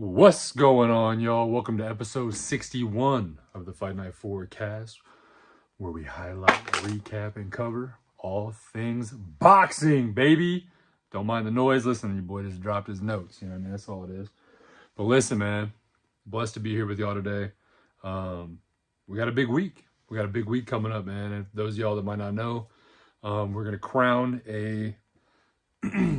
What's going on, y'all? Welcome to episode 61 of the Fight Night Forecast, where we highlight, recap, and cover all things boxing, baby. Don't mind the noise. Listen, your boy just dropped his notes. You know what I mean? That's all it is. But listen, man, blessed to be here with y'all today. We got a big week. We got a big week coming up, man. And those of y'all that might not know, we're going to crown a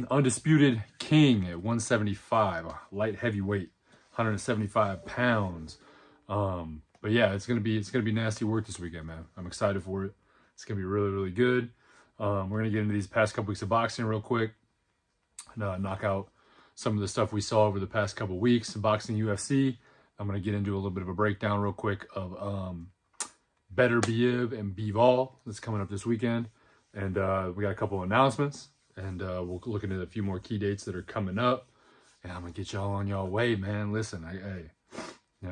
undisputed king at 175, light heavyweight, 175 pounds. But yeah, it's gonna be nasty work this weekend, man. I'm excited for it. It's gonna be really, really good. We're gonna get into these past couple weeks of boxing real quick, and knock out some of the stuff we saw over the past couple weeks in boxing UFC. I'm gonna get into a little bit of a breakdown real quick of Beterbiev and Bivol that's coming up this weekend, and we got a couple of announcements. And we'll look into a few more key dates that are coming up. And I'm going to get y'all on y'all way, man. Listen, I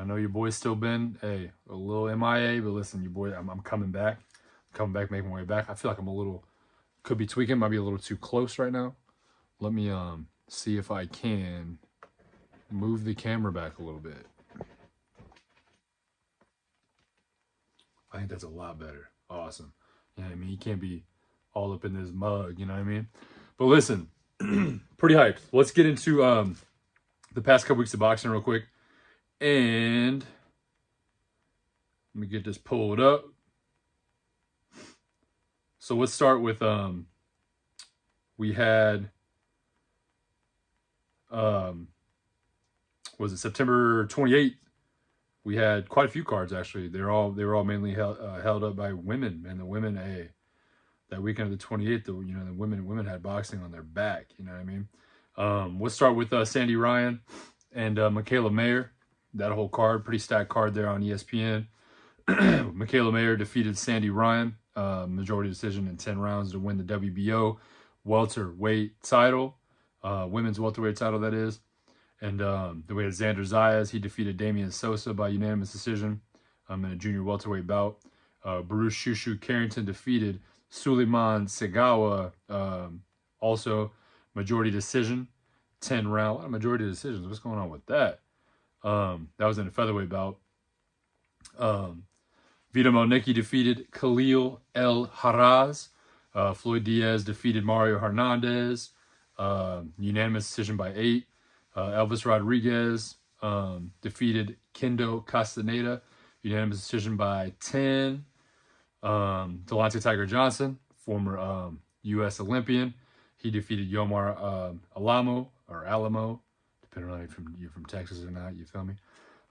know your boy's still been, a little MIA. But listen, your boy, I'm coming back. Making my way back. I feel like I'm could be tweaking. Might be a little too close right now. Let me see if I can move the camera back a little bit. I think that's a lot better. Awesome. You know what I mean? You can't be all up in this mug, you know what I mean? But listen, pretty hyped. Let's get into the past couple weeks of boxing real quick. And let me get this pulled up. So let's start with we had was it September 28th? We had quite a few cards actually. They were all mainly held up by women, and the women that weekend of the 28th, the women had boxing on their back. You know what I mean? Let's start with Sandy Ryan and Michaela Mayer. That whole card, pretty stacked card there on ESPN. Michaela Mayer defeated Sandy Ryan, majority decision in 10 rounds to win the WBO welterweight title, women's welterweight title, that is. And then we had Xander Zayas. He defeated Damian Sosa by unanimous decision in a junior welterweight bout. Bruce Shushu Carrington defeated Suleiman Segawa, also majority decision, 10 round. A lot of majority decisions. What's going on with that? That was in a featherweight bout. Vito Melnicki defeated Khalil El Haraz. Floyd Diaz defeated Mario Hernandez, unanimous decision by 8. Elvis Rodriguez defeated Kendo Castaneda, unanimous decision by 10. Delonte Tiger Johnson, former U.S. Olympian, he defeated Yomar Alamo, depending on if you're from Texas or not, you feel me?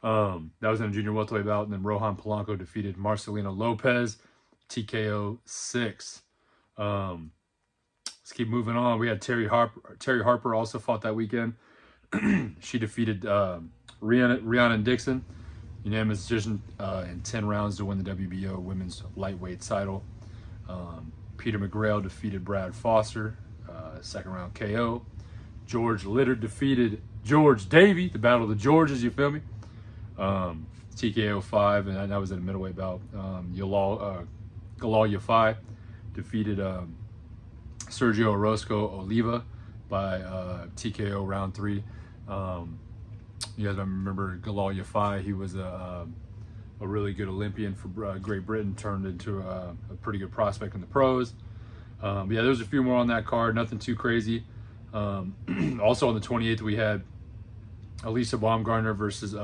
That was in a junior welterweight bout, and then Rohan Polanco defeated Marcelino Lopez, TKO 6. Let's keep moving on. We had Terry Harper also fought that weekend. She defeated Rhiannon Dixon, unanimous decision in 10 rounds to win the WBO women's lightweight title. Peter McGrail defeated Brad Foster, second round KO. George Litter defeated George Davey, the battle of the Georges, you feel me? TKO 5, and that was in a middleweight bout. Galal Yafai defeated Sergio Orozco Oliva by TKO round 3. You guys remember Galal Yafai? He was a really good Olympian for Great Britain, turned into a pretty good prospect in the pros. But yeah, there's a few more on that card, nothing too crazy. Also on the 28th, we had Alicia Baumgartner versus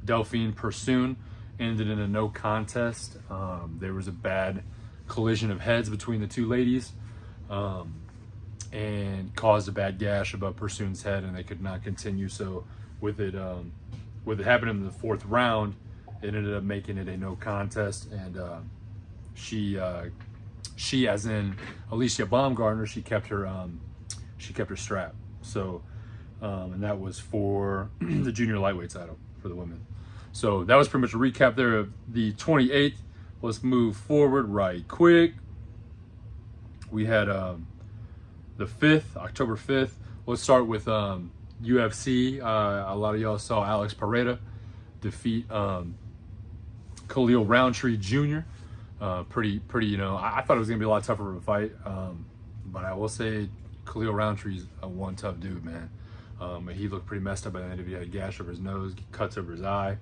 Delphine Persoon, ended in a no contest. There was a bad collision of heads between the two ladies, and caused a bad gash above Persoon's head, and they could not continue. So with it happening in the 4th round, it ended up making it a no contest, and she as in Alicia Baumgartner, she kept her strap. So and that was for the junior lightweight title for the women. So that was pretty much a recap there of the 28th. Let's move forward right quick. We had the 5th, October 5th. Let's start with UFC. A lot of y'all saw Alex Pereira defeat Khalil Roundtree Jr. Pretty, I thought it was going to be a lot tougher of a fight. But I will say Khalil Rountree's one tough dude, man. He looked pretty messed up by the end of it. He had a gash over his nose, cuts over his eye.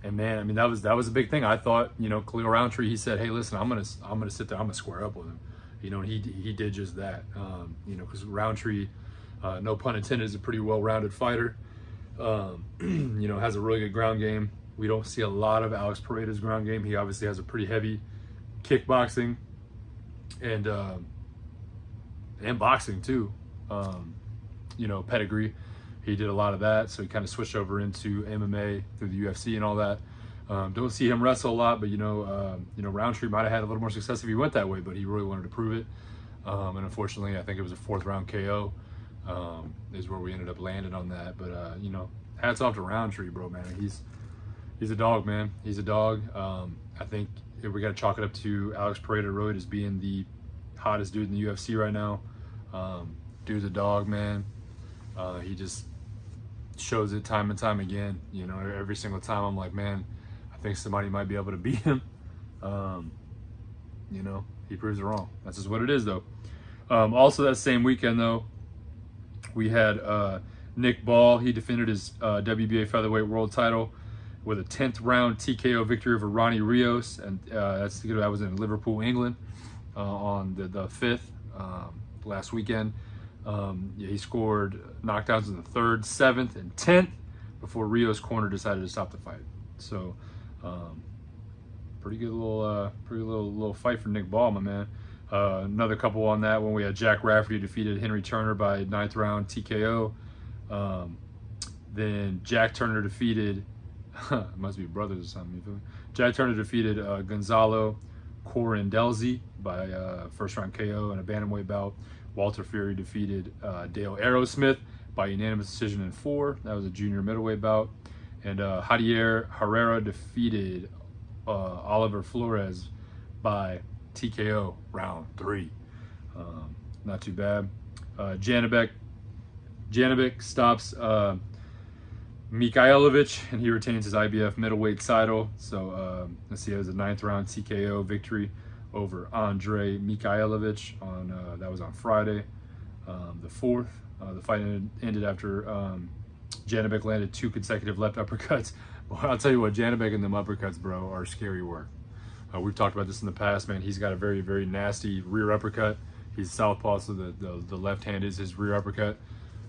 And man, I mean, that was a big thing. I thought, you know, Khalil Roundtree, he said, hey, listen, I'm gonna sit there, I'm gonna square up with him. You know, and he did just that. You know, because Roundtree, no pun intended, is a pretty well-rounded fighter. You know, has a really good ground game. We don't see a lot of Alex Pereira's ground game. He obviously has a pretty heavy kickboxing and boxing too. You know, pedigree. He did a lot of that, so he kind of switched over into MMA through the UFC and all that. Don't see him wrestle a lot, but you know, Roundtree might have had a little more success if he went that way, but he really wanted to prove it. And unfortunately, I think it was a 4th round KO. Is where we ended up landing on that. But you know, hats off to Roundtree, bro, man. He's a dog, man. He's a dog. I think if we got to chalk it up to Alex Pereira really as being the hottest dude in the UFC right now. Dude's a dog, man. He just shows it time and time again. You know, every single time I'm like, man, I think somebody might be able to beat him. You know, he proves it wrong. That's just what it is, though. Also, that same weekend, though, we had Nick Ball. He defended his WBA featherweight world title with a 10th round TKO victory over Ronnie Rios, and that was in Liverpool, England, on the 5th last weekend. Yeah, he scored knockdowns in the 3rd, 7th, and 10th before Rios' corner decided to stop the fight. So, pretty good little fight for Nick Ball, my man. Another couple on that one. We had Jack Rafferty defeated Henry Turner by 9th round TKO. Then Jack Turner defeated, it must be brothers or something. You feel me? Jack Turner defeated Gonzalo Corandelzi by 1st round KO in a bantamweight bout. Walter Fury defeated Dale Aerosmith by unanimous decision in 4. That was a junior middleweight bout. And Javier Herrera defeated Oliver Flores by TKO round 3. Not too bad. Janibek stops Mikhailovich, and he retains his IBF middleweight title. So let's see, it was a 9th round TKO victory over Andre Mikhailovich on that was on Friday, the 4th. The fight ended after Janibek landed 2 consecutive left uppercuts. Well, I'll tell you what, Janibek and them uppercuts, bro, are scary work. We've talked about this in the past, man. He's got a very, very nasty rear uppercut. He's southpaw, so the left hand is his rear uppercut.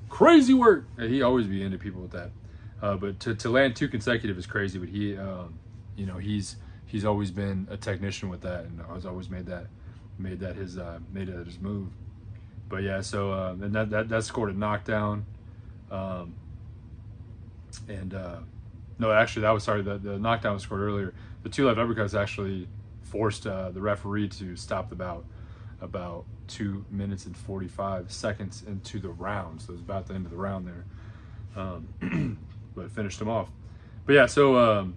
Crazy work. He always be into people with that. But to land 2 consecutive is crazy. But he, you know, he's always been a technician with that, and has always made that his move. But yeah, so and that scored a knockdown. No, actually, the knockdown was scored earlier. The 2 left uppercuts actually forced the referee to stop the bout about 2 minutes and 45 seconds into the round. So it was about the end of the round there. But finished him off. But yeah, so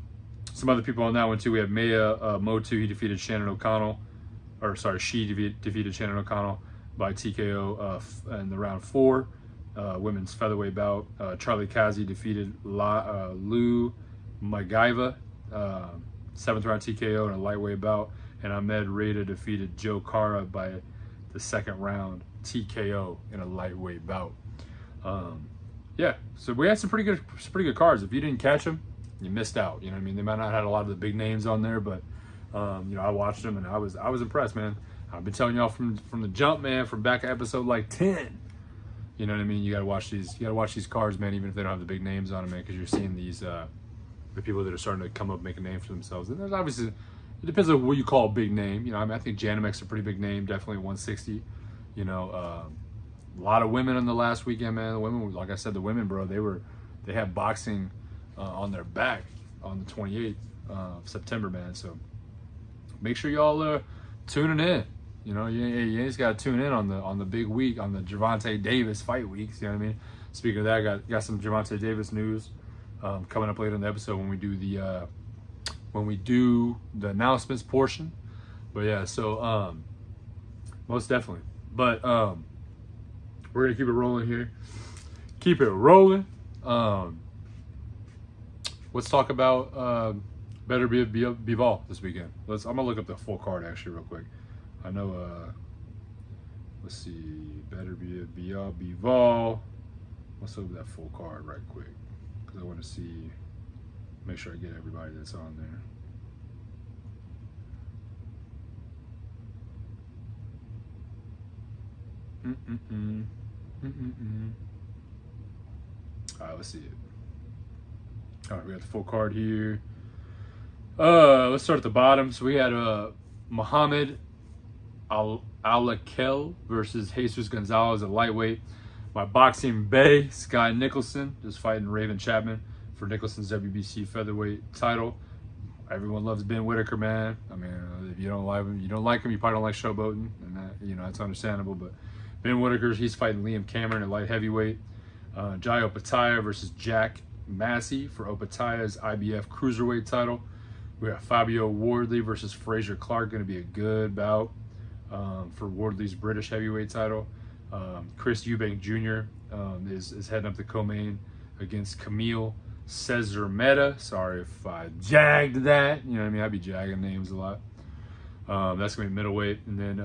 some other people on that one too. We have Maya Motu. He defeated Shannon O'Connell. She defeated Shannon O'Connell by TKO in the round 4. Women's featherweight bout. Charlie Kazi defeated Lou Magaiva, 7th round TKO in a lightweight bout, and Ahmed Reda defeated Joe Cara by the 2nd round TKO in a lightweight bout. Yeah, so we had some pretty good cards. If you didn't catch them, you missed out. You know what I mean? They might not have had a lot of the big names on there, but you know, I watched them and I was impressed, man. I've been telling y'all from the jump, man, from back at episode like 10. You know what I mean? You gotta watch these cards, man, even if they don't have the big names on them, man, because you're seeing these the people that are starting to come up, make a name for themselves. And there's obviously, it depends on what you call a big name. You know, I mean, I think Janimek's a pretty big name, definitely 160. You know, a lot of women on the last weekend, man. The women, like I said, the women, bro, they had boxing on their back on the 28th of September, man. So make sure y'all tuning in. You know, you just got to tune in on the big week, on the Gervonta Davis fight weeks. You know what I mean? Speaking of that, I got some Gervonta Davis news coming up later in the episode when we do the announcements portion. But yeah, so most definitely. But we're gonna keep it rolling here. Keep it rolling. Let's talk about Beterbiev Bivol this weekend. I'm gonna look up the full card actually real quick. I know, let's see, Beterbiev Bivol. Let's open that full card right quick because I want to see, make sure I get everybody that's on there. All right, let's see it. All right, we got the full card here. Let's start at the bottom. So we had Muhammad Alakel versus Jesus Gonzalez at lightweight. My boxing bay, Sky Nicholson, just fighting Raven Chapman for Nicholson's WBC featherweight title. Everyone loves Ben Whitaker, man. I mean, if you don't like him, you probably don't like showboating, and that, that's understandable. But Ben Whitaker, he's fighting Liam Cameron at light heavyweight. Jai Opetaia versus Jack Massey for Opetaia's IBF cruiserweight title. We got Fabio Wardley versus Fraser Clark, going to be a good bout for Wardley's British heavyweight title. Chris Eubank Jr. Is heading up the co-main against Camille Cesar Meta. Sorry if I jagged that. You know what I mean? I'd be jagging names a lot. That's going to be middleweight. And then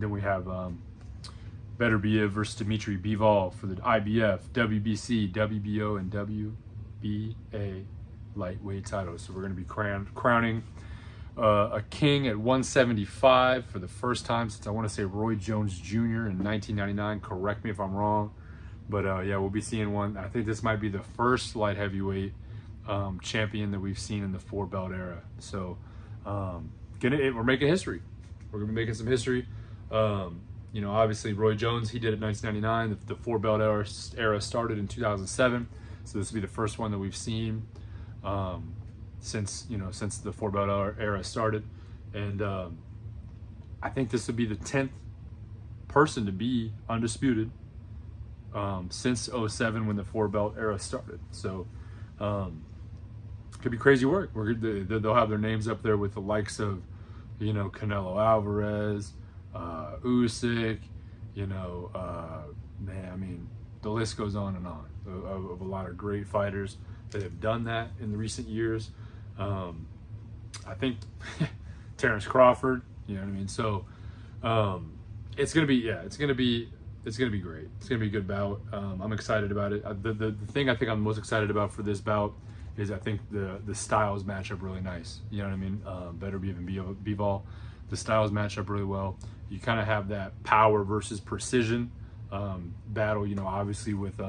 we have Beterbiev versus Dimitri Bivol for the IBF, WBC, WBO, and WBA lightweight titles. So we're going to be crowning a king at 175 for the first time since, I want to say, Roy Jones Jr. in 1999. Correct me if I'm wrong. But yeah, we'll be seeing one. I think this might be the first light heavyweight champion that we've seen in the 4-belt era. So we're making history. We're going to be making some history. Obviously Roy Jones, he did it in 1999. The 4-belt era started in 2007. So this will be the first one that we've seen since the 4-belt era started. And I think this would be the 10th person to be undisputed since 07 when the 4-belt era started. So could be crazy work. They'll have their names up there with the likes of, Canelo Alvarez, Usyk, man, I mean, the list goes on and on of a lot of great fighters that have done that in the recent years. I think Terrence Crawford, you know what I mean? So it's gonna be great. It's gonna be a good bout. I'm excited about it. The thing I think I'm most excited about for this bout is I think the styles match up really nice. You know what I mean? Beterbiev and Bivol, the styles match up really well. You kind of have that power versus precision battle. Obviously with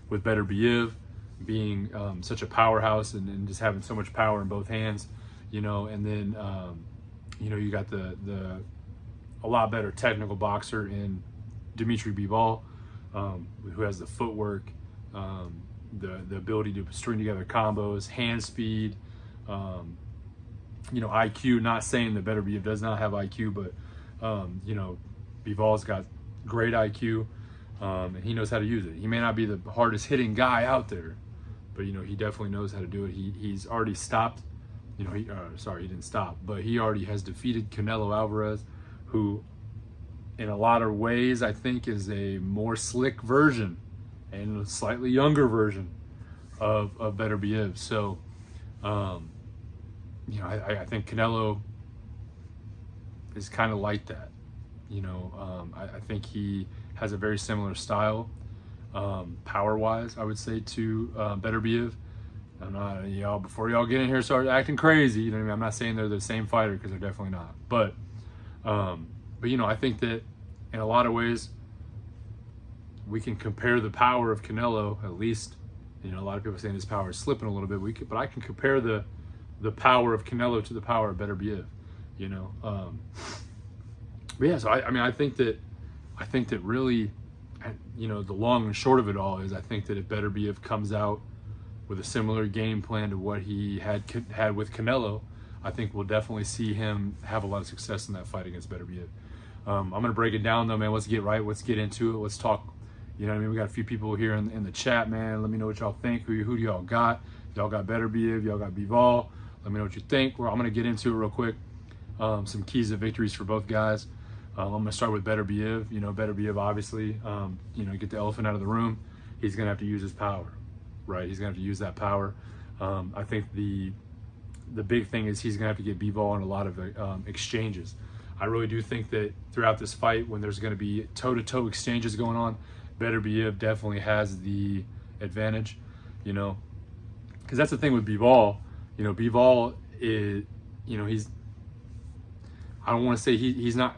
Beterbiev being such a powerhouse and just having so much power in both hands, and then you got a lot better technical boxer in Dimitri Bivol, who has the footwork, the ability to string together combos, hand speed, IQ. Not saying that Beterbiev does not have IQ, but Bivol's got great IQ, and he knows how to use it. He may not be the hardest hitting guy out there, but he definitely knows how to do it. He's already stopped. He didn't stop, but he already has defeated Canelo Alvarez, who in a lot of ways I think is a more slick version and a slightly younger version of Beterbiev. So I think Canelo is kind of like that. I think he has a very similar style, power-wise, I would say, to Beterbiev. I'm not, before y'all get in here and start acting crazy, I'm not saying they're the same fighter, because they're definitely not. But I think that in a lot of ways we can compare the power of Canelo, at least. A lot of people are saying his power is slipping a little bit. But I can compare the power of Canelo to the power of Beterbiev. But yeah, so I think that really, the long and short of it all is I think that if Beterbiev comes out with a similar game plan to what he had with Canelo, I think we'll definitely see him have a lot of success in that fight against Beterbiev. I'm gonna break it down though, man. Let's get into it. Let's talk. We got a few people here in the chat, man. Let me know what y'all think. Who do y'all got? Y'all got Beterbiev, y'all got Bivol. Let me know what you think. I'm gonna get into it real quick. Some keys of victories for both guys. I'm gonna start with Beterbiev. Beterbiev, obviously, get the elephant out of the room. He's gonna have to use his power, right? He's gonna have to use that power. I think the big thing is he's gonna have to get Bivol in a lot of exchanges. I really do think that throughout this fight, when there's gonna be toe-to-toe exchanges going on, Beterbiev definitely has the advantage, you know, because that's the thing with Bivol. You know, Bivol is, you know, I don't want to say he's not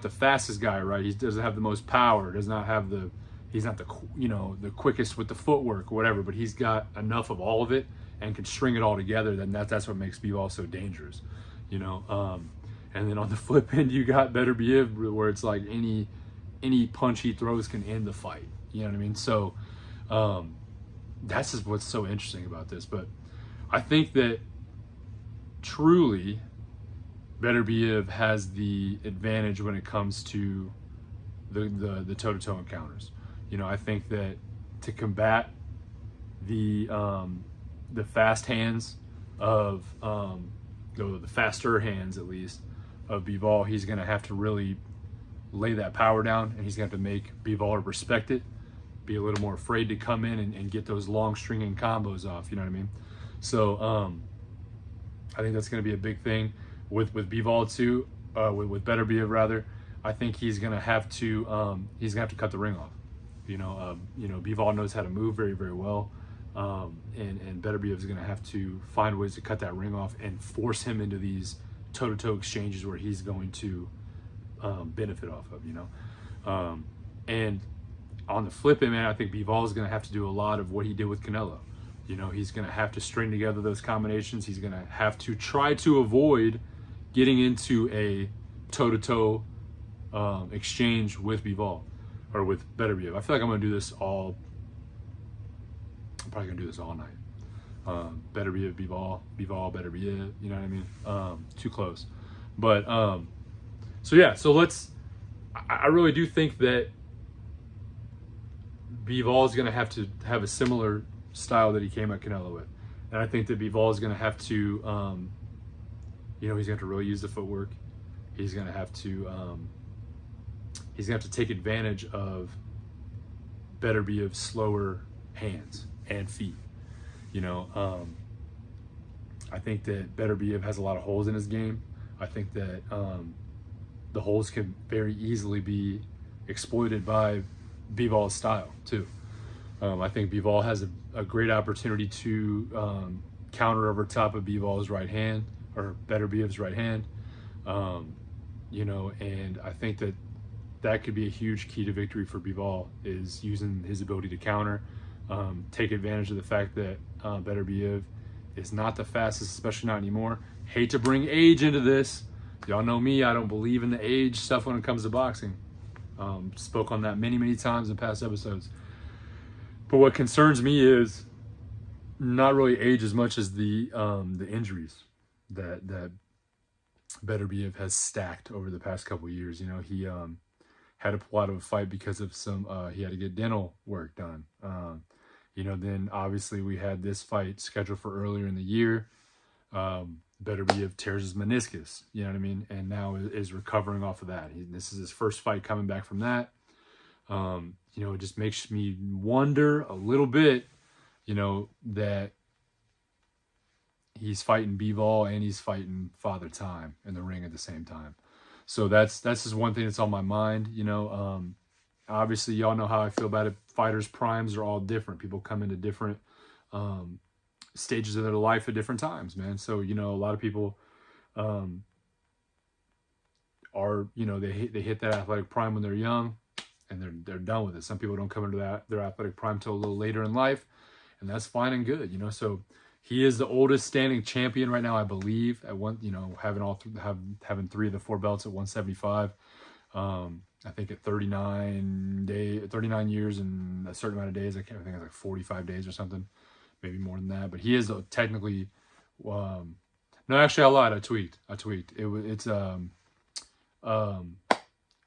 the fastest guy, right? He doesn't have the most power, does not have the, he's not the, you know, the quickest with the footwork or whatever, but he's got enough of all of it and can string it all together. Then that's what makes Bivol so dangerous, you know. And then on the flip end, you got Beterbiev, where it's like any punch he throws can end the fight. You know what I mean? So that's just what's so interesting about this. But I think that truly Beterbiev has the advantage when it comes to the toe-to-toe encounters. You know, I think that to combat the fast hands of the faster hands, at least, of Bivol, he's going to have to really lay that power down, and he's going to have to make Bivol respect it, be a little more afraid to come in and get those long stringing combos off. You know what I mean? So I think that's going to be a big thing with Bivol too, with Beterbiev rather. I think he's going to have to cut the ring off. You know, Bivol knows how to move very, very well. And Beterbiev is going to have to find ways to cut that ring off and force him into these toe-to-toe exchanges where he's going to benefit off of, you know. And on the flip end, man, I think Bivol is going to have to do a lot of what he did with Canelo. You know, he's going to have to string together those combinations. He's going to have to try to avoid getting into a toe-to-toe exchange with Bivol or with Beterbiev. I feel like I'm going to do this I'm probably going to do this all night. Beterbiev, Bivol, Beterbiev, you know what I mean? Too close. But, so yeah, so I really do think that Bivol is going to have a similar style that he came at Canelo with. And I think that Bivol is going to have to, you know, he's going to have to really use the footwork. He's going to have to take advantage of Beterbiev's slower hands and feet. You know, I think that Beterbiev has a lot of holes in his game. I think that the holes can very easily be exploited by Bivol's style too. I think Bivol has a great opportunity to counter over top of Bivol's right hand, or Beterbiev's right hand. You know, and I think that could be a huge key to victory for Bivol, is using his ability to counter, take advantage of the fact that Beterbiev is not the fastest, especially not anymore. Hate to bring age into this. Y'all know me, I don't believe in the age stuff when it comes to boxing. Spoke on that many, many times in past episodes. But what concerns me is not really age as much as the injuries that Beterbiev has stacked over the past couple of years. You know, he had to pull out of a fight because of he had to get dental work done. You know, then obviously we had this fight scheduled for earlier in the year. Beterbiev tears his meniscus, you know what I mean? And now is recovering off of that. This is his first fight coming back from that. You know, it just makes me wonder a little bit, you know, that he's fighting Bivol and he's fighting Father Time in the ring at the same time. So that's just one thing that's on my mind, you know. Obviously, y'all know how I feel about it. Fighters' primes are all different. People come into different stages of their life at different times, man. So, you know, a lot of people are, you know, they hit that athletic prime when they're young, and they're done with it. Some people don't come into their athletic prime till a little later in life, and that's fine and good, you know. So he is the oldest standing champion right now, I believe, at one, you know, having 3 of the 4 belts at 175. I think at 39 years and a certain amount of days. I think it's like 45 days or something, maybe more than that. But he is technically, no, actually I lied. I tweaked. It's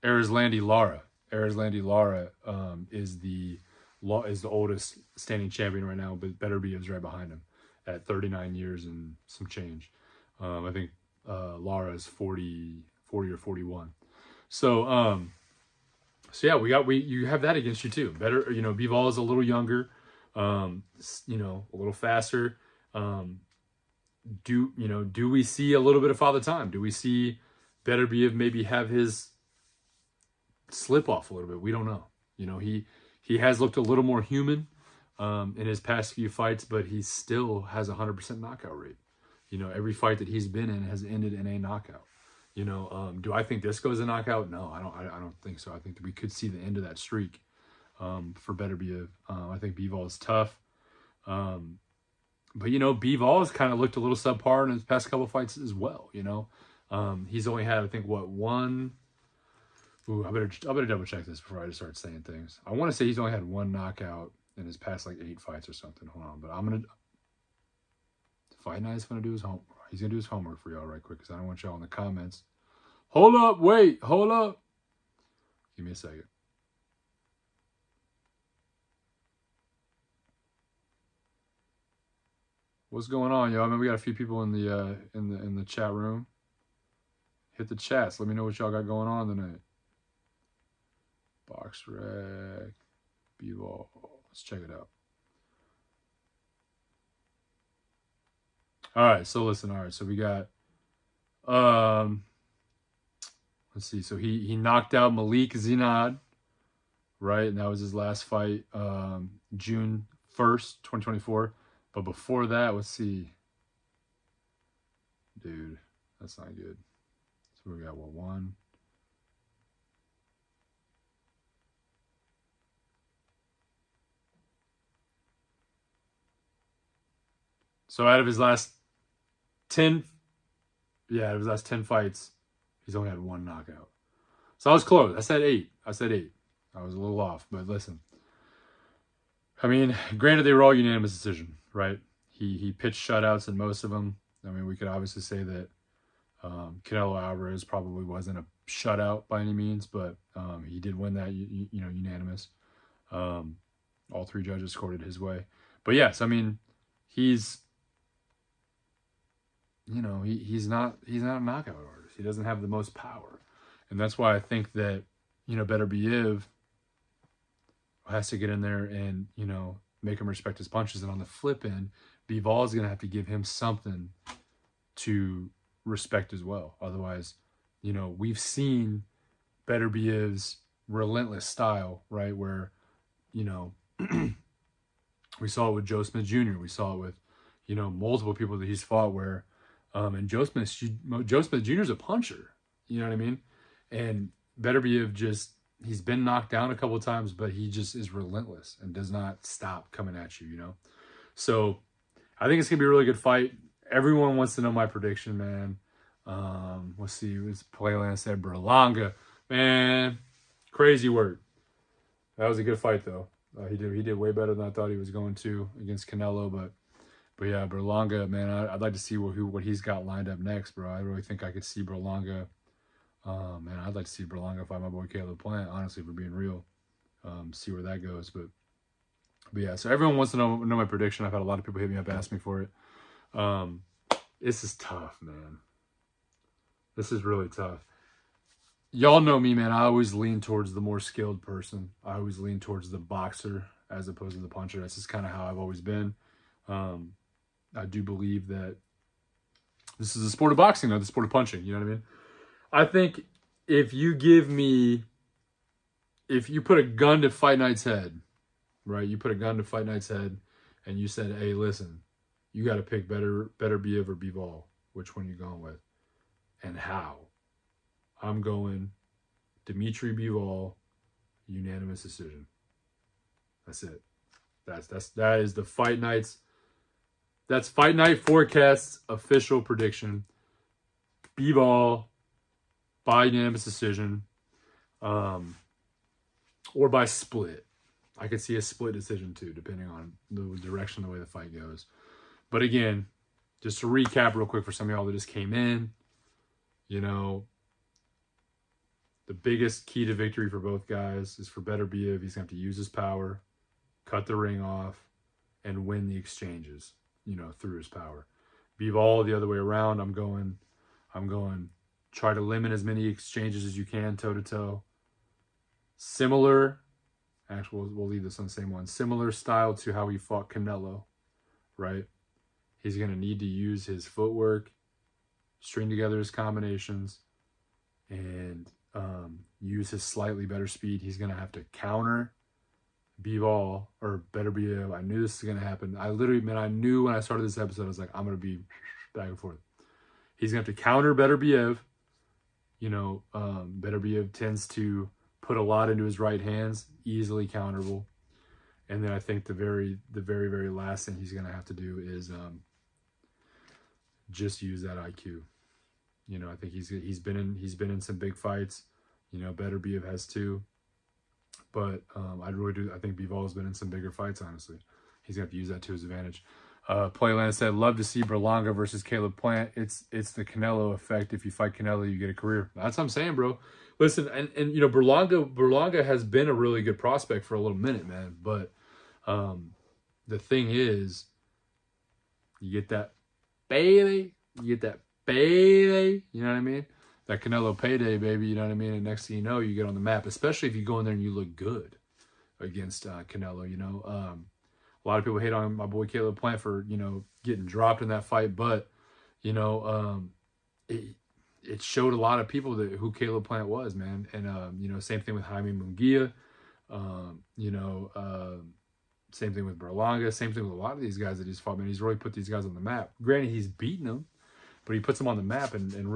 Arislandi Lara. Arislandi Lara is the oldest standing champion right now, but Beterbiev is right behind him at 39 years and some change. I think Lara is 40 or 41. So yeah, you have that against you too. Better, you know, Bivol is a little younger, you know, a little faster. Do we see a little bit of Father Time? Do we see Beterbiev maybe have his slip off a little bit? We don't know. You know, he He has looked a little more human in his past few fights, but he still has a 100% knockout rate. You know, every fight that he's been in has ended in a knockout. You know, do I think this goes a knockout? No, I don't think so. I think that we could see the end of that streak for Beterbiev. I think Bivol is tough. But, you know, Bivol has kind of looked a little subpar in his past couple fights as well, you know. He's only had, I think, what, one... Ooh, I better double check this before I just start saying things. I want to say he's only had one knockout in his past, like, 8 fights or something. Hold on, but I'm going to... Fight Night's going to do his homework. He's going to do his homework for y'all right quick because I don't want y'all in the comments. Hold up, wait, hold up. Give me a second. What's going on, y'all? I mean, we got a few people in the chat room. Hit the chats. Let me know what y'all got going on tonight. Box Rec, Bivol. Let's check it out. All right, so listen. All right, so we got, let's see. So he knocked out Malik Zinad, right? And that was his last fight, June 1st, 2024. But before that, let's see. Dude, that's not good. So we got, what, one? So out of his last 10, out of his last 10 fights, he's only had one knockout. So I was close. I said 8. I was a little off, but listen. I mean, granted, they were all unanimous decision, right? He pitched shutouts in most of them. I mean, we could obviously say that Canelo Alvarez probably wasn't a shutout by any means, but he did win that, you know, unanimous. All 3 judges scored it his way. But yes, I mean, he's, you know, he's not a knockout artist. He doesn't have the most power. And that's why I think that, you know, Beterbiev has to get in there and, you know, make him respect his punches. And on the flip end, Bivol is going to have to give him something to respect as well. Otherwise, you know, we've seen Beterbiev's relentless style, right? Where, you know, we saw it with Joe Smith Jr. We saw it with, you know, multiple people that he's fought where, and Joe Smith Jr. is a puncher. You know what I mean? And Beterbiev just, he's been knocked down a couple of times, but he just is relentless and does not stop coming at you, you know? So I think it's going to be a really good fight. Everyone wants to know my prediction, man. Let's see. It's Playland said Berlanga. Man, crazy work. That was a good fight, though. He did way better than I thought he was going to against Canelo, but yeah, Berlanga, man, I'd like to see what he's got lined up next, bro. I really think I could see Berlanga. Man, I'd like to see Berlanga fight my boy Caleb Plant, honestly, for being real. See where that goes, but yeah. So everyone wants to know my prediction. I've had a lot of people hit me up, ask me for it. This is tough, man. This is really tough. Y'all know me, man. I always lean towards the more skilled person. I always lean towards the boxer as opposed to the puncher. That's just kind of how I've always been. I do believe that this is a sport of boxing, not the sport of punching. You know what I mean? I think if you put a gun to Fight Night's head, right? You put a gun to Fight Night's head and you said, hey, listen, you got to pick Beterbiev or Bivol. Which one you going with? And how? I'm going Dimitri Bivol, unanimous decision. That's it. That is the Fight Night's. That's Fight Night Forecast's official prediction. Bivol by unanimous decision, or by split. I could see a split decision too, depending on the direction, the way the fight goes. But again, just to recap real quick for some of y'all that just came in, you know, the biggest key to victory for both guys is for Beterbiev. He's going to have to use his power, cut the ring off, and win the exchanges, you know, through his power. Bivol the other way around. I'm going try to limit as many exchanges as you can toe-to-toe. Similar, actually, we'll leave this on the same one. Similar style to how he fought Canelo, right? He's going to need to use his footwork, string together his combinations, and use his slightly better speed. He's going to have to counter Bivol or Beterbiev. I knew this was gonna happen. I literally, man, I knew when I started this episode, I was like, I'm gonna be back and forth. He's gonna have to counter Beterbiev. You know, Beterbiev tends to put a lot into his right hands, easily counterable. And then I think the very last thing he's gonna have to do is just use that IQ. You know, I think he's been in some big fights. You know, Beterbiev has too. But I really do. I think Bivol's been in some bigger fights. Honestly, he's gonna have to use that to his advantage. Playland said, "Love to see Berlanga versus Caleb Plant. It's the Canelo effect. If you fight Canelo, you get a career." That's what I'm saying, bro. Listen, and you know, Berlanga has been a really good prospect for a little minute, man. But the thing is, you get that baby, you know what I mean? That Canelo payday, baby, you know what I mean? And next thing you know, you get on the map, especially if you go in there and you look good against Canelo, you know? A lot of people hate on my boy Caleb Plant for, you know, getting dropped in that fight, but, you know, it showed a lot of people who Caleb Plant was, man. And, you know, same thing with Jaime Munguia, you know, same thing with Berlanga, same thing with a lot of these guys that he's fought, man. He's really put these guys on the map. Granted, he's beaten them, but he puts them on the map and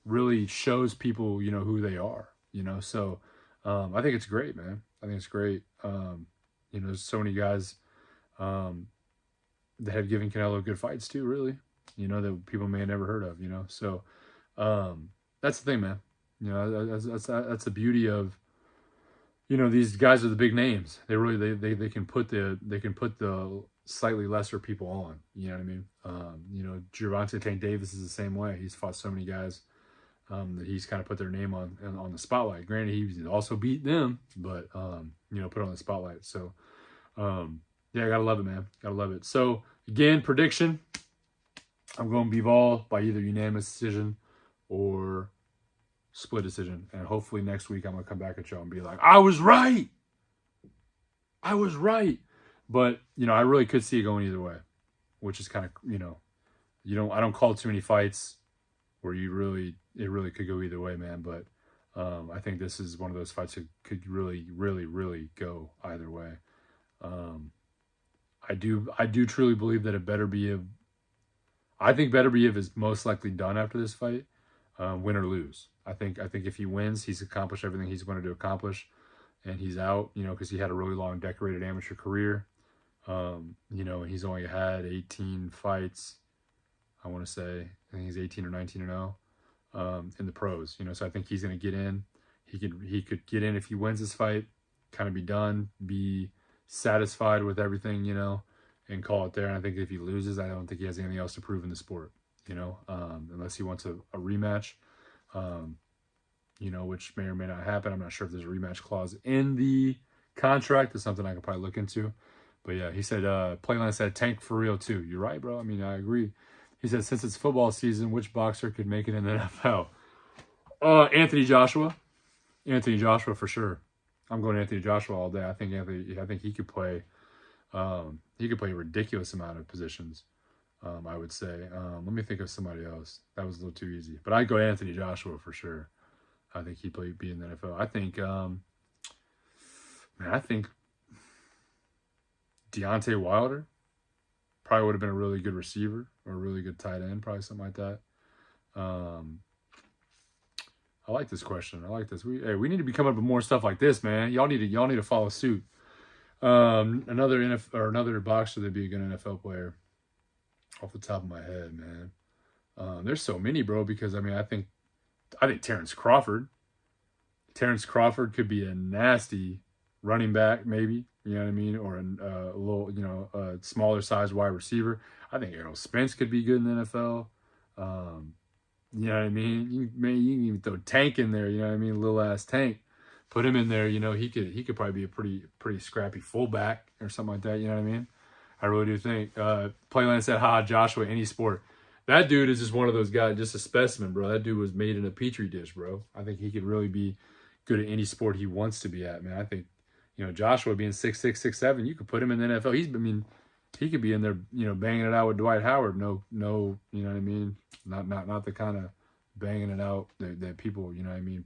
really shows people, you know, who they are, you know? So, I think it's great, man. I think it's great. You know, there's so many guys, that have given Canelo good fights too, really, you know, that people may have never heard of, you know? So, that's the thing, man. You know, that's the beauty of, you know, these guys are the big names. They really, they can put the slightly lesser people on, you know what I mean? You know, Gervonta Tank Davis is the same way. He's fought so many guys, that he's kind of put their name on the spotlight. Granted, he's also beat them, but, you know, put on the spotlight. So, yeah, I gotta love it, man. Gotta love it. So, again, prediction. I'm going Bivol by either unanimous decision or split decision. And hopefully next week I'm going to come back at y'all and be like, I was right. But, you know, I really could see it going either way, which is kind of, you know, I don't call too many fights where it really could go either way, man. But I think this is one of those fights that could really go either way. I do truly believe that I think Beterbiev is most likely done after this fight, win or lose. I think if he wins, he's accomplished everything he's wanted to accomplish, and he's out, you know, because he had a really long decorated amateur career. You know, and he's only had 18 fights, I want to say. I think he's 18 or 19-0 in the pros, you know, so I think he's going to get in. He could get in if he wins this fight, kind of be done, be satisfied with everything, you know, and call it there. And I think if he loses, I don't think he has anything else to prove in the sport, you know, unless he wants a rematch, you know, which may or may not happen. I'm not sure if there's a rematch clause in the contract. That's something I could probably look into. But yeah, he said, Playline said, Tank for real too. You're right, bro. I mean, I agree. He said, since it's football season, which boxer could make it in the NFL? Anthony Joshua. Anthony Joshua for sure. I'm going Anthony Joshua all day. I think he could play. He could play a ridiculous amount of positions. I would say. Let me think of somebody else. That was a little too easy. But I'd go Anthony Joshua for sure. I think he'd be in the NFL. I think Deontay Wilder probably would have been a really good receiver or a really good tight end, probably something like that. I like this question. I like this. We need to be coming up with more stuff like this, man. Y'all need to follow suit. Another boxer that'd be a good NFL player. Off the top of my head, man. There's so many, bro. Because I think Terrence Crawford. Terrence Crawford could be a nasty running back, maybe. You know what I mean? Or a little, you know, a smaller size wide receiver. I think Errol Spence could be good in the NFL. You know what I mean? You can even throw Tank in there. You know what I mean? Little ass Tank. Put him in there. You know, he could probably be a pretty scrappy fullback or something like that. You know what I mean? I really do think. Playland said, Joshua, any sport. That dude is just one of those guys, just a specimen, bro. That dude was made in a petri dish, bro. I think he could really be good at any sport he wants to be at, man. I think, you know, Joshua being 6'6", 6'7", you could put him in the NFL. He could be in there, you know, banging it out with Dwight Howard. No, you know what I mean? Not the kind of banging it out that people, you know what I mean,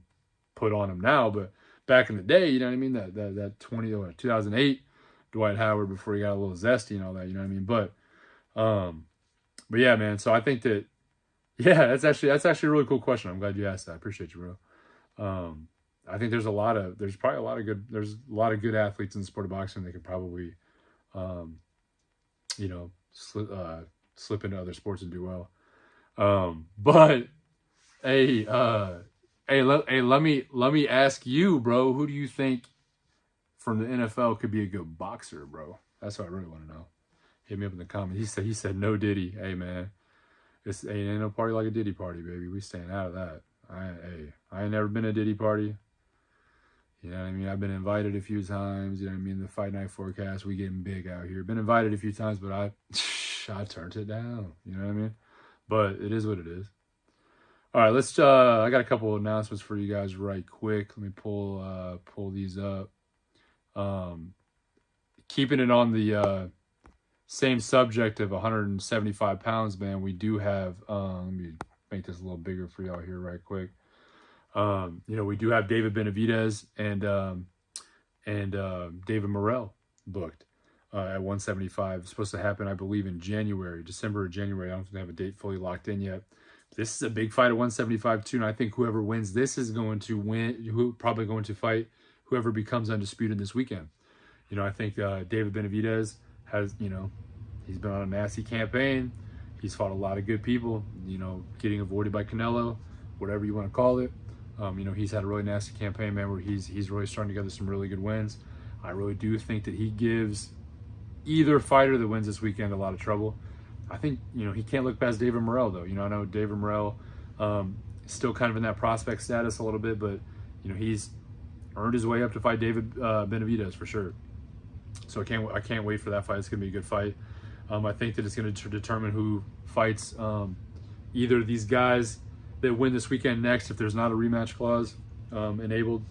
put on him now. But back in the day, you know what I mean? That 2008 Dwight Howard before he got a little zesty and all that, you know what I mean? But yeah, man. So I think that, yeah, that's actually a really cool question. I'm glad you asked that. I appreciate you, bro. I think there's probably a lot of good athletes in the sport of boxing that could probably, you know, slip into other sports and do well. But hey, let me ask you, bro, who do you think from the NFL could be a good boxer, bro? That's what I really want to know. Hit me up in the comments. He said no Diddy. Hey man, ain't no party like a Diddy party, baby. We staying out of that. I ain't never been to a Diddy party. You know what I mean? I've been invited a few times. You know what I mean? The Fight Night Forecast, we getting big out here. Been invited a few times, but I turned it down. You know what I mean? But it is what it is. All right, let's. I got a couple of announcements for you guys right quick. Let me pull these up. Keeping it on the same subject of 175 pounds, man. We do have. Let me make this a little bigger for y'all here right quick. You know, we do have David Benavidez and David Morrell booked at 175. It's supposed to happen, I believe, in December or January. I don't think they have a date fully locked in yet. This is a big fight at 175 too, and I think whoever wins this is going to win. Probably going to fight whoever becomes undisputed this weekend. You know, I think David Benavidez has, you know, he's been on a nasty campaign. He's fought a lot of good people. You know, getting avoided by Canelo, whatever you want to call it. You know, he's had a really nasty campaign, man, where he's really starting together some really good wins. I really do think that he gives either fighter that wins this weekend a lot of trouble. I think, you know, he can't look past David Morrell, though. You know, I know David Morrell is still kind of in that prospect status a little bit, but, you know, he's earned his way up to fight David Benavidez for sure. So I can't wait for that fight. It's going to be a good fight. I think that it's going to determine who fights either of these guys that win this weekend next if there's not a rematch clause enabled.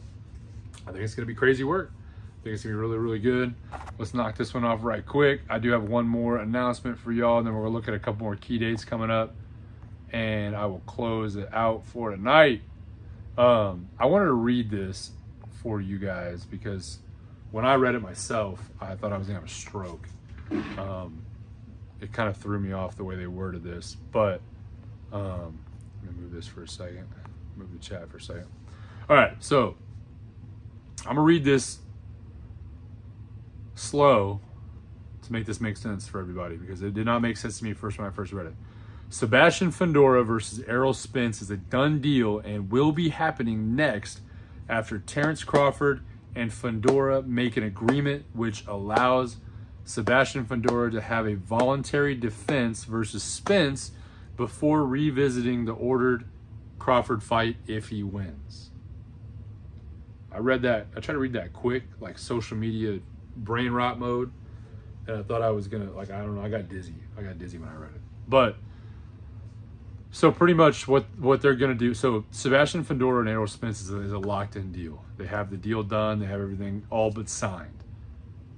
I think it's going to be crazy work. I think it's going to be really, really good. Let's knock this one off right quick. I do have one more announcement for y'all, and then we're going to look at a couple more key dates coming up, and I will close it out for tonight. I wanted to read this for you guys because when I read it myself, I thought I was going to have a stroke. It kind of threw me off the way they worded this, but let me move this for a second. Move the chat for a second. All right, so I'm going to read this slow to make this make sense for everybody because it did not make sense to me first when I first read it. Sebastian Fundora versus Errol Spence is a done deal and will be happening next after Terence Crawford and Fundora make an agreement which allows Sebastian Fundora to have a voluntary defense versus Spence before revisiting the ordered Crawford fight if he wins. I read that. I tried to read that quick, like social media brain rot mode, and I thought I was gonna, like, I don't know, I got dizzy when I read it. But so pretty much what they're gonna do, so Sebastian Fundora and Errol Spence is a locked in deal. They have the deal done, they have everything all but signed,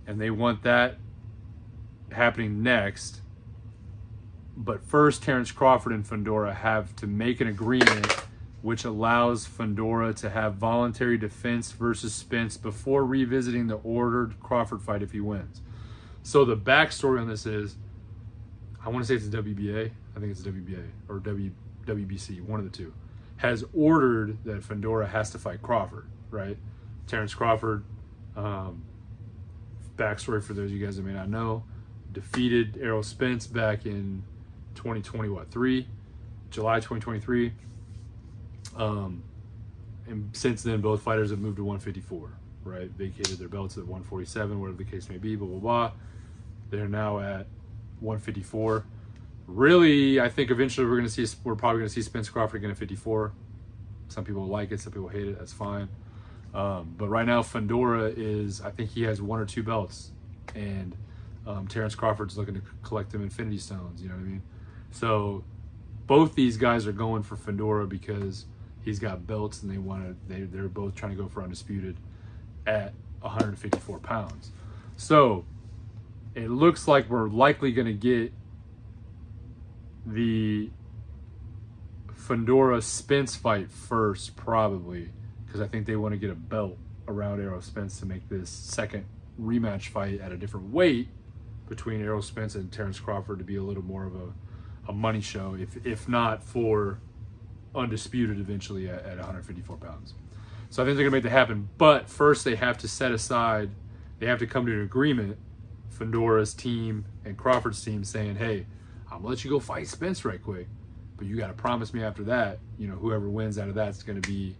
and they want that happening next. But first, Terence Crawford and Fundora have to make an agreement which allows Fundora to have voluntary defense versus Spence before revisiting the ordered Crawford fight if he wins. So the backstory on this is, I want to say it's the WBA. I think it's the WBA or WBC, one of the two, has ordered that Fundora has to fight Crawford, right? Terence Crawford, backstory for those of you guys that may not know, defeated Errol Spence back in July 2023. And since then, both fighters have moved to 154, right? Vacated their belts at 147, whatever the case may be, blah, blah, blah. They're now at 154. Really, I think eventually we're probably going to see Spence Crawford again at 54. Some people like it, some people hate it, that's fine. But right now, Fundora I think he has one or two belts. And Terence Crawford's looking to collect them Infinity Stones, you know what I mean? So both these guys are going for Fundora because he's got belts and they're both trying to go for Undisputed at 154 pounds. So it looks like we're likely going to get the Fundora Spence fight first, probably, because I think they want to get a belt around Errol Spence to make this second rematch fight at a different weight between Errol Spence and Terrence Crawford to be a little more of a money show, if not for Undisputed eventually at 154 pounds. So I think they're going to make that happen. But first they have to come to an agreement, Fundora's team and Crawford's team, saying, hey, I'm going to let you go fight Spence right quick, but you got to promise me after that, whoever wins out of that is going to be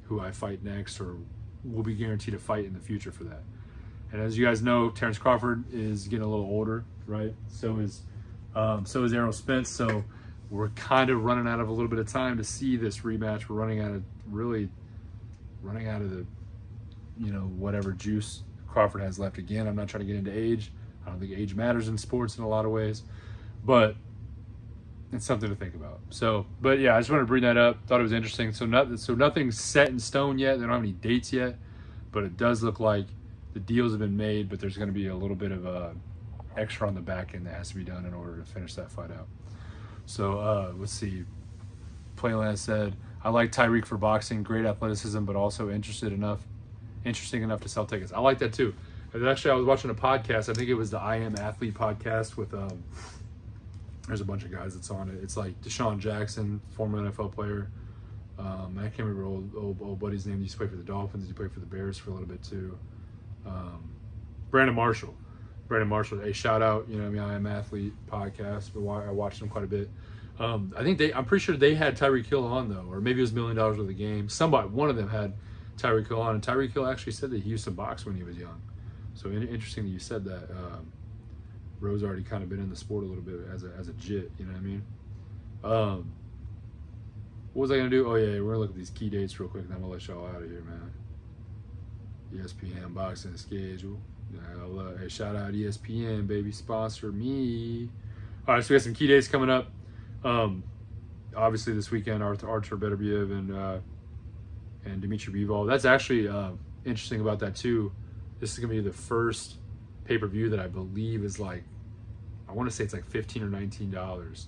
who I fight next, or will be guaranteed a fight in the future for that. And as you guys know, Terrence Crawford is getting a little older, right? So is Errol Spence. So we're kind of running out of a little bit of time to see this rematch. We're running out of the, whatever juice Crawford has left. Again, I'm not trying to get into age. I don't think age matters in sports in a lot of ways, but it's something to think about. So, but yeah, I just wanted to bring that up. Thought it was interesting. So nothing's set in stone yet. They don't have any dates yet, but it does look like the deals have been made, but there's going to be a little bit of extra on the back end that has to be done in order to finish that fight out. So let's see. Playland said, I like Tyreek for boxing, great athleticism, but also interesting enough to sell tickets. I like that too. And actually, I was watching a podcast. I think it was the I Am Athlete podcast with, there's a bunch of guys that's on it. It's like Deshaun Jackson, former NFL player. I can't remember old buddy's name. He used to play for the Dolphins. He played for the Bears for a little bit too. Brandon Marshall, a shout out, I Am Athlete podcast, but I watched them quite a bit. I'm pretty sure they had Tyreek Hill on though, or maybe it was $1 million worth of the game. One of them had Tyreek Hill on, and Tyreek Hill actually said that he used to box when he was young. So interesting that you said that. Rose already kind of been in the sport a little bit as a jit, you know what I mean? What was I gonna do? Oh yeah, we're gonna look at these key dates real quick, and then I'm gonna let y'all out of here, man. ESPN boxing schedule. Hey, shout out ESPN, baby, sponsor me. All right, so we got some key dates coming up. Obviously this weekend, Artur Beterbiev and Dimitri Bivol. That's actually interesting about that too. This is gonna be the first pay-per-view that I believe is I want to say it's like $15 or $19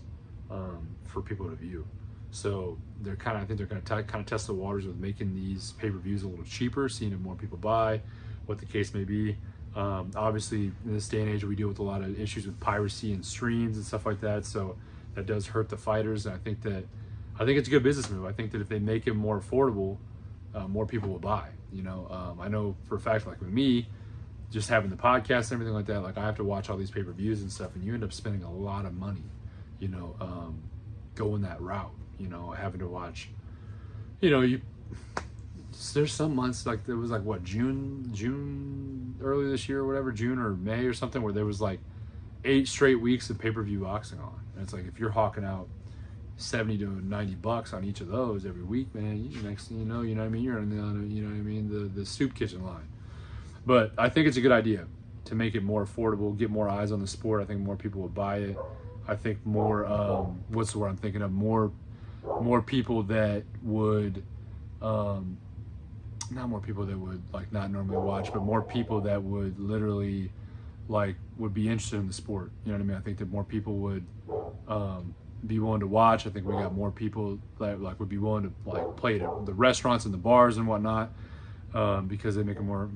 for people to view. So I think they're going to kind of test the waters with making these pay-per-views a little cheaper, seeing if more people buy, what the case may be. Obviously, in this day and age, we deal with a lot of issues with piracy and streams and stuff like that. So that does hurt the fighters. And I think it's a good business move. I think that if they make it more affordable, more people will buy. I know for a fact, like with me, just having the podcast and everything like that, I have to watch all these pay-per-views and stuff, and you end up spending a lot of money, going that route, having to watch, there's some months, there was June early this year or whatever, June or May or something, where there was 8 straight weeks of pay-per-view boxing on. And it's if you're hawking out $70 to $90 on each of those every week, man, next thing you know what I mean, you're on the soup kitchen line. But I think it's a good idea to make it more affordable, get more eyes on the sport. I think more people will buy it. I think more, what's the word I'm thinking of? More people that would, not more people that would not normally watch, but more people that would literally would be interested in the sport. You know what I mean? I think that more people would be willing to watch. I think we got more people that would be willing to play at the restaurants and the bars and whatnot. Because they make it more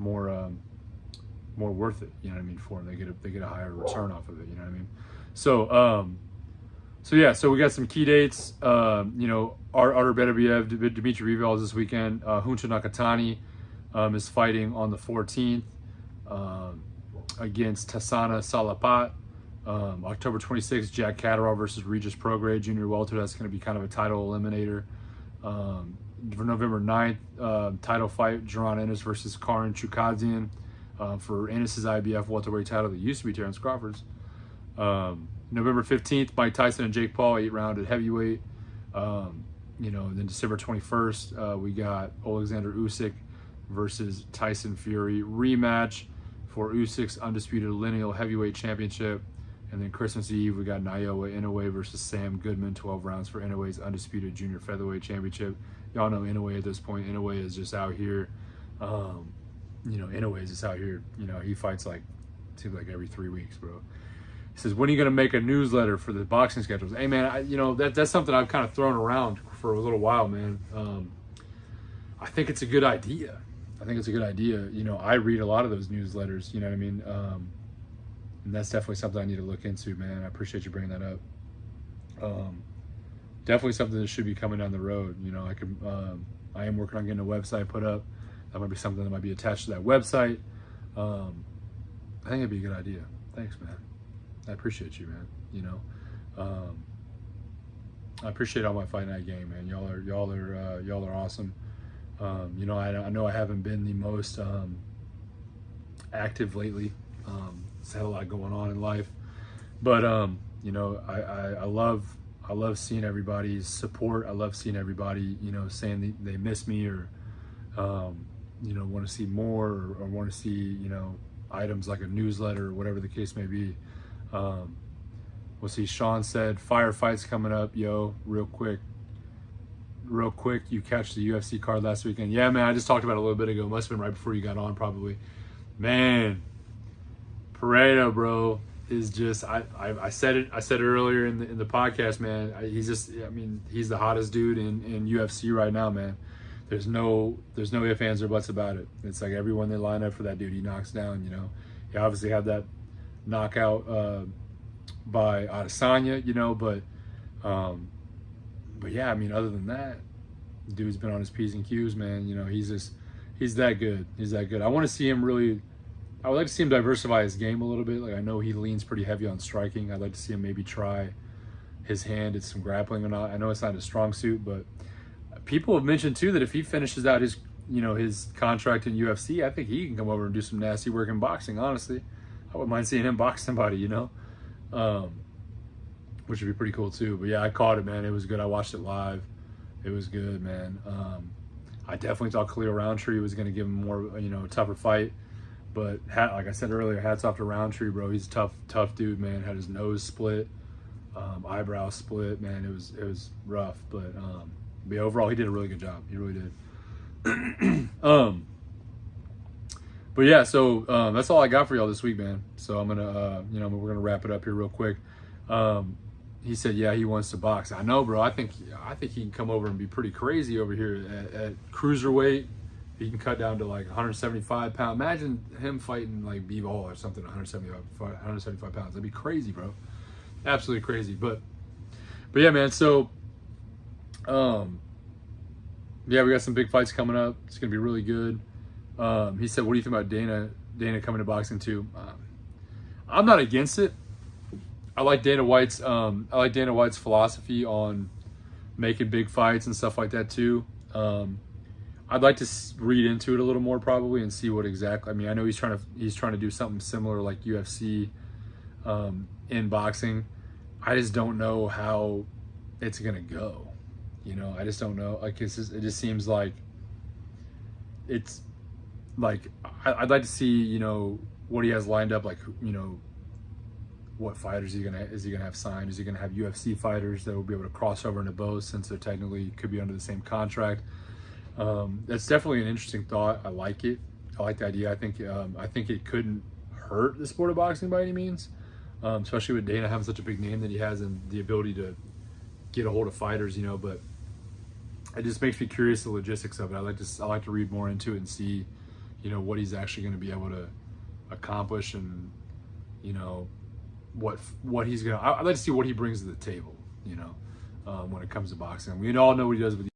worth it, you know what I mean, for them. They get a higher return off of it, you know what I mean? So we got some key dates. Artur Beterbiev, Dimitri Bivol is this weekend. Hunter Nakatani is fighting on the 14th against Tassana Salapat. October 26th, Jack Catterall versus Regis Prograis, junior welter. That's going to be kind of a title eliminator. For November 9th, title fight, Jaron Ennis versus Karin Chukadzian for Ennis's IBF welterweight title that used to be Terrence Crawford's. November 15th, Mike Tyson and Jake Paul, 8-round at heavyweight. Then December 21st, we got Alexander Usyk versus Tyson Fury rematch for Usyk's undisputed lineal heavyweight championship. And then Christmas Eve, we got Naoya Inoue versus Sam Goodman, 12 rounds for Inoue's undisputed junior featherweight championship. Y'all know Inoue at this point. Inoue is just out here. Inoue is just out here. He fights seems like every 3 weeks, bro. He says, when are you going to make a newsletter for the boxing schedules? Hey, man, that's something I've kind of thrown around for a little while, man. I think it's a good idea. I think it's a good idea. You know, I read a lot of those newsletters. You know what I mean? And that's definitely something I need to look into, man. I appreciate you bringing that up. Definitely something that should be coming down the road. You know, I am working on getting a website put up. That might be something that might be attached to that website. I think it'd be a good idea. Thanks, man. I appreciate you, man. You know, I appreciate all my Fight Night gang, man. Y'all are awesome. You know, I know I haven't been the most active lately. Just had a lot going on in life, but you know, I love seeing everybody's support. I love seeing everybody, you know, saying they miss me, or you know, want to see more, or want to see, you know, items like a newsletter or whatever the case may be. We'll see. Sean said firefights coming up, yo. Real quick, you catch the UFC card last weekend? Yeah, man, I just talked about it a little bit ago. Must have been right before you got on, probably. Man, Pareto, bro, is just I said it earlier in the podcast, man. He's the hottest dude in UFC right now, man. There's no ifs, ands, or buts about it. It's like everyone they line up for that dude, he knocks down. You know, he obviously had that knockout by Adesanya, you know, but yeah, I mean, other than that, the dude's been on his P's and Q's, man. You know, he's that good. He's that good. I want to see him really. I would like to see him diversify his game a little bit. Like, I know he leans pretty heavy on striking. I'd like to see him maybe try his hand at some grappling or not. I know it's not his strong suit, but people have mentioned too that if he finishes out his contract in UFC, I think he can come over and do some nasty work in boxing. Honestly, I wouldn't mind seeing him box somebody, you know, which would be pretty cool too. But yeah, I caught it, man. It was good. I watched it live. It was good, man. I definitely thought Khalil Roundtree was going to give him more, you know, tougher fight. But like I said earlier, hats off to Roundtree, bro. He's a tough dude, man. Had his nose split, eyebrow split, man. It was rough, but yeah, overall he did a really good job. He really did. But yeah, so that's all I got for y'all this week, man. So I'm gonna, you know, we're gonna wrap it up here real quick. He said, yeah, he wants to box. I know, bro. I think he can come over and be pretty crazy over here at cruiserweight. He can cut down to like 175 pounds. Imagine him fighting like Bivol or something, 175 pounds. That'd be crazy, bro. Absolutely crazy. But yeah, man. So, yeah, we got some big fights coming up. It's gonna be really good. He said, what do you think about Dana coming to boxing too? I'm not against it. I like Dana White's philosophy on making big fights and stuff like that too. I'd like to read into it a little more probably and see what exactly. I mean, I know he's trying to do something similar like UFC in boxing. I just don't know how it's gonna go. You know, I just don't know. Like it just seems like it's like I'd like to see, you know, what he has lined up. Like, you know, what fighters is he gonna have signed? Is he gonna have UFC fighters that will be able to cross over into both, since they're technically could be under the same contract? That's definitely an interesting thought. I like it. I like the idea. I think it couldn't hurt the sport of boxing by any means, especially with Dana having such a big name that he has and the ability to get a hold of fighters, you know. But it just makes me curious the logistics of it. I like to read more into it and see, you know, what he's actually going to be able to accomplish, and you know what he's gonna. I'd like to see what he brings to the table, you know, when it comes to boxing. We all know what he does with.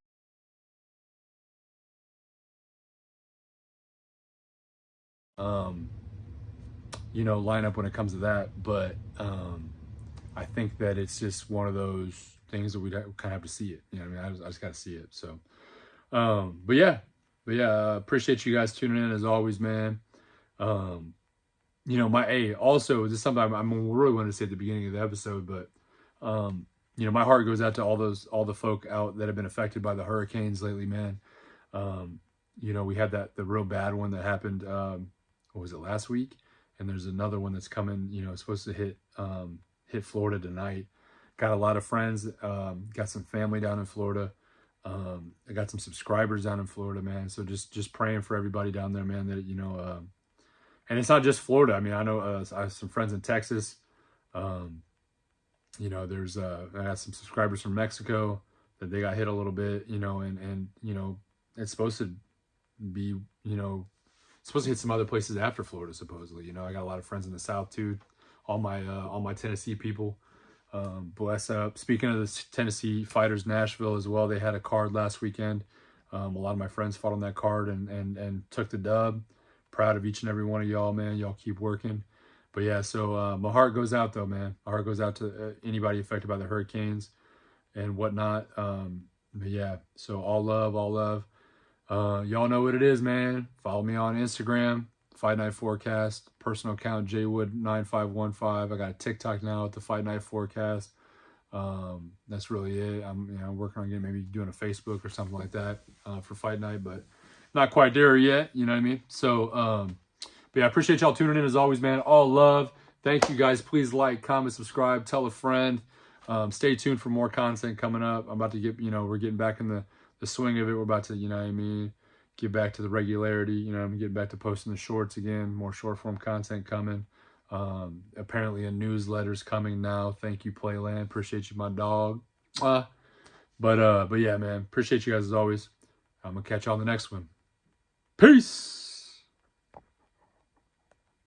You know, lineup when it comes to that, but I think that it's just one of those things that we kind of have to see it. You know what I mean? I just got to see it. So, but yeah, appreciate you guys tuning in as always, man. You know, also this is something I'm really wanting to say at the beginning of the episode, but you know, my heart goes out to all the folk out that have been affected by the hurricanes lately, man. You know, we had the real bad one that happened. What was it, last week? And there's another one that's coming, you know, supposed to hit Florida tonight. Got a lot of friends, got some family down in Florida. I got some subscribers down in Florida, man. So just praying for everybody down there, man, that, you know, and it's not just Florida. I mean, I know I have some friends in Texas. You know, I got some subscribers from Mexico that they got hit a little bit, you know, and you know, it's supposed to be, supposed to hit some other places after Florida, supposedly. I got a lot of friends in the South too. All my Tennessee people. Bless up. Speaking of the Tennessee Fighters Nashville as well, they had a card last weekend. A lot of my friends fought on that card and took the dub. Proud of each and every one of y'all, man. Y'all keep working. But yeah, so my heart goes out though, man. My heart goes out to anybody affected by the hurricanes and whatnot. But yeah, so all love, all love. Y'all know what it is, man. Follow me on Instagram, Fight Night Forecast, personal account jwood9515. I got a TikTok now with the Fight Night Forecast. That's really it. I'm working on maybe doing a Facebook or something like that for Fight Night, but not quite there yet. You know what I mean? So, but yeah, I appreciate y'all tuning in as always, man. All love. Thank you guys. Please like, comment, subscribe, tell a friend. Stay tuned for more content coming up. I'm about to get, we're getting back in the swing of it. We're about to, get back to the regularity. I'm getting back to posting the shorts again, more short form content coming. Apparently a newsletter's coming now. Thank you, Playland. Appreciate you, my dog. But yeah, man, appreciate you guys as always. I'm gonna catch you on the next one. Peace.